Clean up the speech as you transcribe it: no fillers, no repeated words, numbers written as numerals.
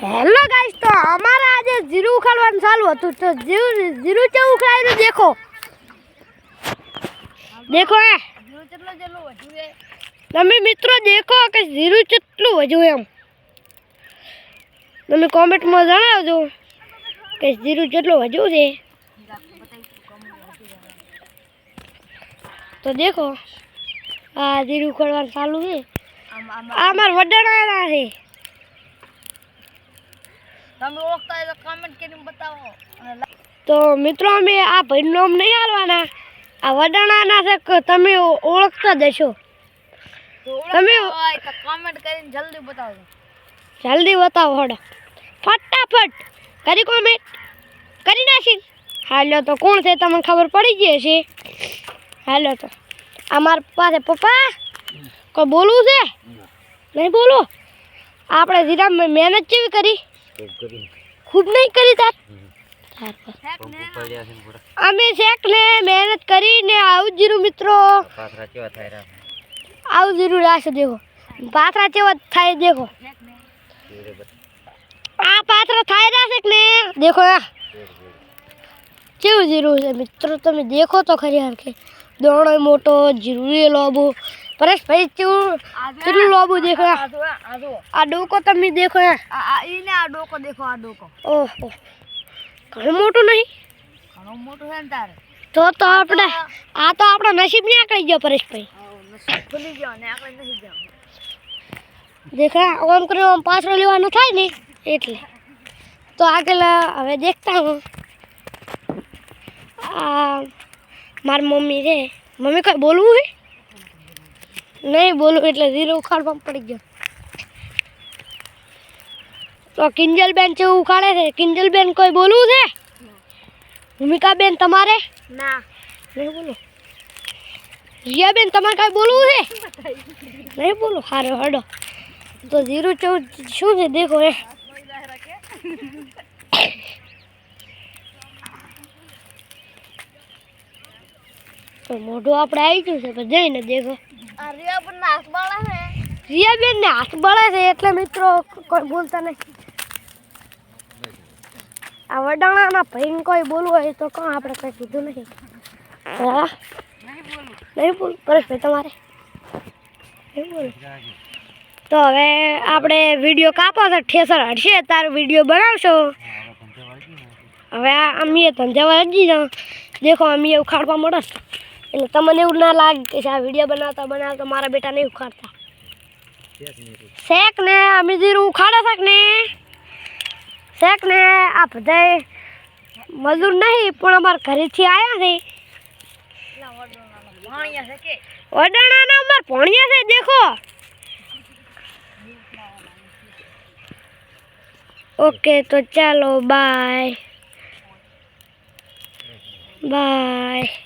hello guys, तो हमारा आज जीरू उखाड़વાનું ચાલુ હતું તો જીરું કેવું ઉખડાયું દેખો દેખો એ જીરું કેટલો જેટલું વધ્યું છે તમે મિત્રો દેખો કે જીરું કેટલું વધ્યું એમ તમે કોમેન્ટમાં જણાવજો કે જીરું કેટલું વધ્યું છે તો દેખો આ જીરું ઉખાડવાનું ચાલુ છે આ માર વડાણા છે તમે ઓળખતા હોય તો કમેન્ટ કરીને બતાવો તો મિત્રો અમે આ ભાઈનું નામ નહીં આલવાના આ વડાણાના છે કે તમે ઓળખતા જશો તમે કમેન્ટ કરીને જલ્દી બતાવજો જલ્દી બતાવો હડો ફટાફટ કરી કોમેન્ટ કરી નાખી હાલો તો કોણ છે તમને ખબર પડી ગઈ હશે હાલો તો અમાર પાસે પપ્પા કોઈ બોલવું છે નહીં બોલો આપણે જીરા મહેનત કેવી કરી खूब नहीं करी तार અમે શેક ને મહેનત કરીને આવું જીરું મિત્રો પાથરા કેવા થાય આવું જીરું રાશે દેખો પાથરા કેવા થાય દેખો આ પાથરા થાય રાશે ને દેખો આ કેવું જીરું છે મિત્રો તમે દેખો તો ખરી હરખે દોણો મોટો જીરું એ લોબો પરેશ ભાઈ કેટલું લોબુ દેખો આ ડોકો તમે દેખો ઈને આ ડોકો દેખો આ ડોકો ઓહો ઘણું મોટું નહીં ઘણું મોટું છે ને તારે તો આપણે આ તો આપણા નસીબ ને આકડી ગયો પરેશભાઈ નસીબ ખુલી ગયો ને આકડી નથી ગયો દેખા ઓમ કરે ઓમ પાછળ લેવાનું થાય ને એટલે તો આગળ હવે દેખતા હું આ મારી મમ્મી છે મમ્મી કઈ બોલવું હે नहीं बोलूँ એટલે જીરું ઉખાડવા પડી ગયો તો કિંજલ બેન છે ઉખાડે છે કિંજલ બેન કોઈ બોલવું છે ભૂમિકા બેન તમારે ના નહીં બોલો રિયા બેન તમારે કઈ બોલવું છે નહીં બોલો હારે હડો તો જીરું શું છે દેખો એ તો મોઢું આપણે આવી ગયું છે તો જઈને દેખો रिया बेन ने हाथ बड़ा है એટલે મિત્રો કોઈ બોલતા નહીં આ વડાણાના ભાઈને કોઈ બોલવું હોય તો કોણ આપણે કઈ કીધું નહીં હા નહીં બોલ પરેશભાઈ તમારે નહીં બોલ તો હવે આપણે વિડીયો કાપો તો ઠેસર હટશે તાર વિડીયો બનાવશો હવે અમે ધંધાવા હજી જાઓ દેખો અમે ઉખાડવા મળે એટલે તમને એવું ના લાગે કે આ વિડીયો બનાવતા મારા બેટા નહીં ઉખાડતા શેક ને અમે જીરું ઉખાડે શેક ને આ બધા મજૂર નહીં પણ અમારા ઘરેથી આવ્યા છે વડાણાના અમારા ભણ્યા છે દેખો ઓકે તો ચાલો બાય બાય